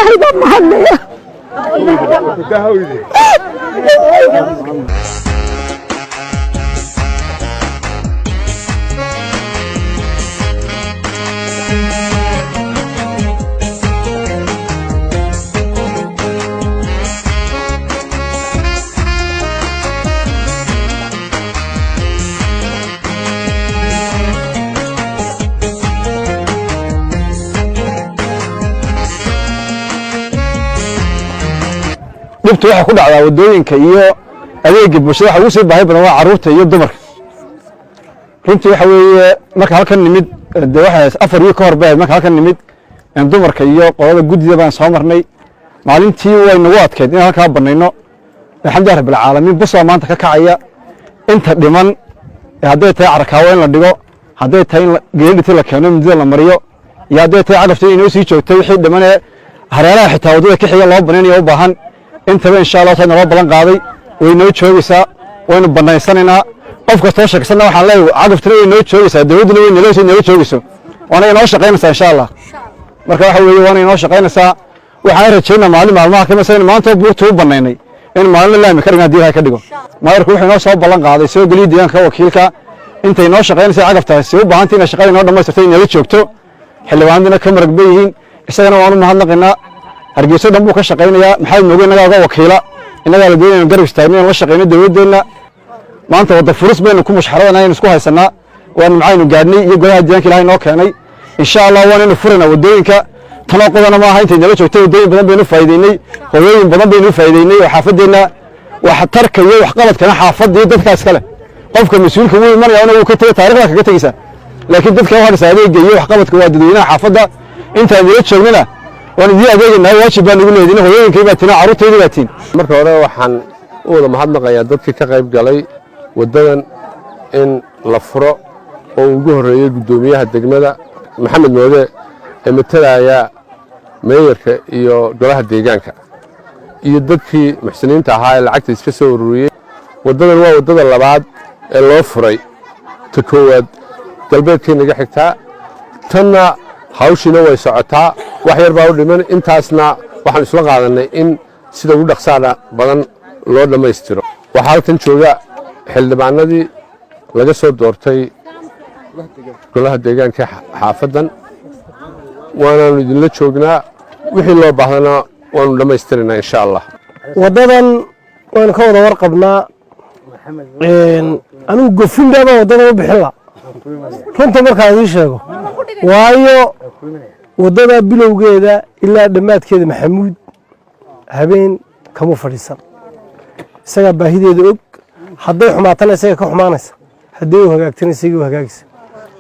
إلهي بمحنية dhibtu waxa ku dhacdaa wadooyinka iyo adeegga bulshada waxa ugu sii baahi badan waa carruurta iyo dumarka runtii waxa weeye marka halkan nimid waxa afar iyo ka hor baa marka halkan nimid dumarka iyo qolada gudida baan soo marnay maalintii way nagu adkeyd in halka banayno alxamdulillaah rabbil caalamiin busoo maanta ka kacaya inta dhiman hadday tahay carkaawo in la dhigo hadday tahay geedhiti la keeno midda la mariyo iyo hadday tahay cagafta inoo sii joogtay wixii dhiman ee hareeraha xitaa wadada ka xiga loo banaynayo u baahan intaba insha Allah taana loo balan qaaday way noo joogaysaa waynu banaysanaynaa qof kasta shaqsana waxaan leeyahay cagaftina way noo joogaysaa dawladuna way noo joogayso waana inoo shaqaynaysaa insha Allah marka waxa weeye waana inoo shaqaynaysaa waxaan rajaynayaa maalmaha ka masayna maanta buurta u banaynay in maalin laami ka dhigan diiray ka dhigo maayarku wuxuu inoo soo balan qaaday soo galii deegaanka wakiilka intay noo shaqaynaysaa cagaftaasi u baahantii in shaqada inoo dhamaystirtay inay joogto xilwaandina ka marag bayeen isagana waanu mahadnaqaynaa hargeysa dhan buu ka shaqaynayaa maxay moogay inaga uga wakiila inaga la doonayay garab istaagno la shaqeyno dawladdeena maanta wada furis baynu ku mushxaradana isku haysanaa waan macaynu gaadhnay iyo golaha deegaanka Ilaahay noo keenay insha Allah waan inuu furana wadooyinka tano qodana ma aha intay nala joogtay wadooyin badan baynu faa'iideynay hooyooyin badan baynu faa'iideynay oo xaafadeena wax tarka iyo wax qabadkana xaafadii dadkaas kale qofka mas'uulka weyn maraya uu ka tagay taariikhda kaga tagaysa laakiin dadka waxa adeegga iyo wax qabadka waa dadweynaha xaafada inta nala joognana waan idin adeegnaa waajib baan ugu leeyahay hooyooyinkii baa tina carruurteedii baa tiin marka hore waxaan u wada mahadnaqayaa dadkii ka qayb galay wadadan in la furo oo ugu horeeyay gudoomiyaha degmada maxamed moode ee matalaya meeyarka iyo golaha deegaanka iyo dadkii muxsiniinta ahaa ee lacagta iska soo ururiyay wadadan waa wadada labaad ee loo furay ta koowaad galbeedkii naga xigtaa tanna hawshina way socotaa wax yar baa u dhiman intaasna waxaan isla qaadanay in sida ugu dhaqsaana badan loo dhammaystiro waxaa halkan jooga xildhibaanadii laga soo doortay golaha deegaanka xaafadan waanaanu idinla joognaa wixii loo baahdana waanu dhammaystirinaa insha Allah wadadan waan ka wada warqabnaa anigu gofindaaba wadadan u bixin la runta markaa idin sheego waayo wadada bilowgeeda ilaa dhammaadkeeda maxamuud habeen kama fadhiisan isaga baahideeda og hadday xumaatana isaga ka xumaanaysa hadday u hagaagtana isaga u hagaagaysa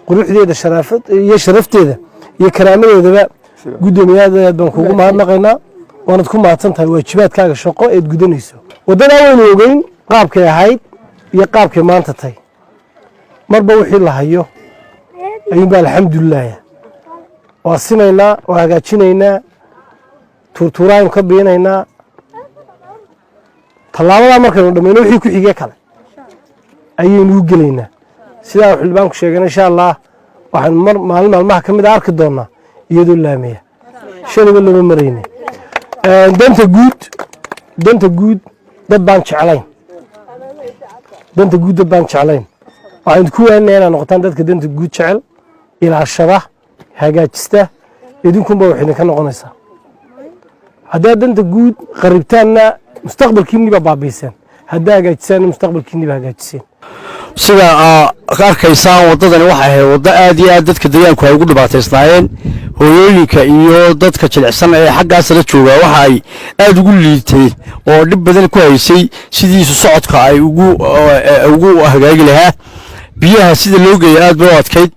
quruxdeeda sharafteeda iyo karaamadeedaba gudoomiyadeed baan kugu mahadnaqaynaa waanad ku mahadsan tahay waajibaadkaaga shaqo eed gudanayso wadadaa waynu ogeyn qaabkay ahayd iyo qaabkay maanta tahay marba wixii la hayo ayuunbaa alxamdulilaah waa sinaynaa waa hagaajinaynaa tuurtuuraaynu ka biinaynaa tallaabadaa markaynu dhammayno wixii ku xigee kale ayaynu u gelaynaa sidaa xildhibaanku sheegana insha Allah waxaan maalmaha ka mid arki doonaa iyadoo laamaya shaniba lama marayne danta guud dad baan jeclayn waxaan ku weenaynaa inaad noqotaan dadka danta guud jecel ilaashada hagaajista idinkunba wax idinka noqonaysaa haddaad danta guud qaribtaanna mustaqbalkiinni baa baabiiseen haddaa hagaajisaanna mustaqbalkiinni baa hagaajiseen sida arkaysaan wadadani waxay ahayd waddo aad iyo aad dadka deegaanku ay ugu dhibaataysnaayeen hooyooyinka iyo dadka jilicsan ee xaggaas la jooga waxa ay aad ugu liitay oo dhib badan ku haysay sidiisu socodka ay ugu hagaagi lahaa biyaha sida loo geeyay aad bay u adkayd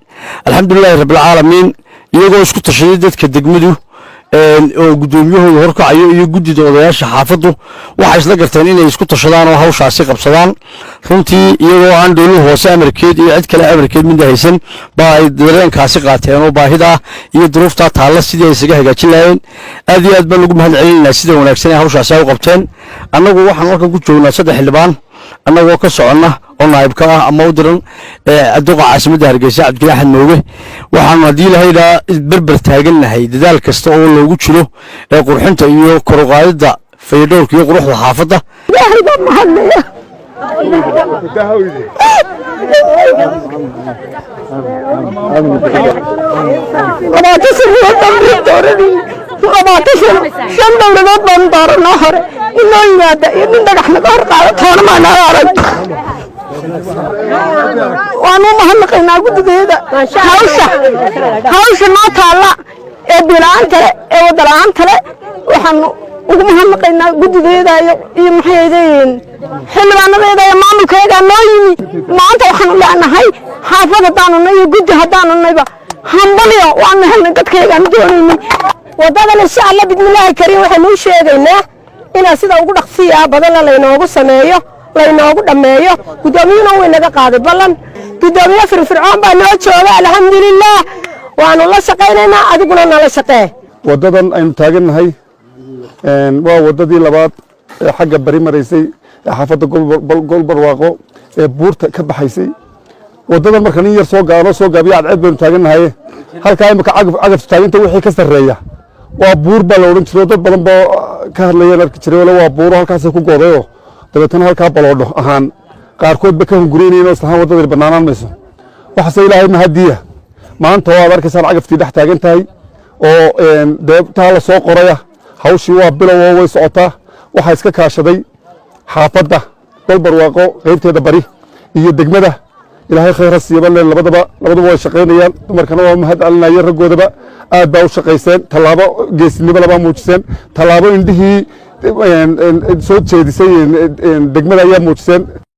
alxamdulillaah rabbil caalamiin iyagoo isku tashaday dadka degmadu oo gudoomiyahooda horkacayo iyo guddida odayaasha xaafadu waxay isla garteen inay isku tashadaan oo hawshaasi qabsadaan runtii iyagoo aan dowlad hoose amarkeed iyo cid kale amarkeed mid haysan baa ay dareenkaasi qaateen oo baahida iyo duruufta taalla sidii ay isaga hagaajin lahayn aad iyo aad baan ugu mahadcelinaynaa sida wanaagsan ee hawshaasi ay u qabteen annagu waxaan halkan ku joognaa 3 xildhibaan annagoo ka soconna oo naayibka ah ama u diran duqa caasimadda hargeysa cabdikariin axmed mooge waxaanu haddii ilahaydhaa berber taagannahay dadaal kasta oo loogu jiro ee qurxinta iyo kor u qaadidda fayadhowrka iyo quruxda xaafadda ilaahay baa mahadnaya shan dowladood baan dooranoo hore inoo yimaada iyo nin dhagax naga hor qaado toona maanaa arag waanu mahadnaqaynaa guddigeeda hawsha noo taalla ee biila-aanta le ee wadala-aanta le waxaanu ugu mahadnaqaynaa guddigeeda iyo maxay leeyihiin xildhibaanadeeda iyo maamulkeegaa noo yimi maanta waxaanu leenahay xaafad haddaanunay iyo guddi haddaanunayba hambalyo waanu helnay dadkaygaanu doonaynay waddadan insha alla bismillaahi kariim waxaynu u sheegaynaa inaa sida ugu dhaqsiyaa badanna laynoogu sameeyo laynoogu dhammeeyo guddoomiyuhuna way naga qaaday ballan guddoomiye firfircoon baa noo jooga alxamdulilaah waanu la shaqaynaynaa adiguna nala shaqee waddadan aynu taagannahay waa waddadii labaad ee xagga bari maraysay ee xaafadda golbarwaaqo ee buurta ka baxaysay waddadan marka nin yar soo gaabiyo cadceed baynu taagannahay halkaa imika cagaftu taaginta wixii ka sarreeya waa buur baa la odhan jiro dad badan baa ka hadlayeen arki jiray wala waa buuro halkaasay ku goodayoo dabeetana halkaa baloodho ahaan qaarkood ba ka hunguraynayeen oo islahaan waddadani bannaanaan mayso waxaase ilaahay mahadiya maanta oo aad arkaysaan cagaftii dhex taagan tahay oo deebtaa la soo qoraya hawshii waa bilow oo way socotaa waxaa iska kaashaday xaafadda golbarwaaqo qaybteeda bari iyo degmada ilaahay khayr ha siiba leen labaduba way shaqaynayaan dumarkana waa mahad celinaya raggoodaba aad baa u shaqayseen tallaabo geesinimo labaa muujiseen tallaabo indhihii soo jeedisay degmada ayaa muujiseen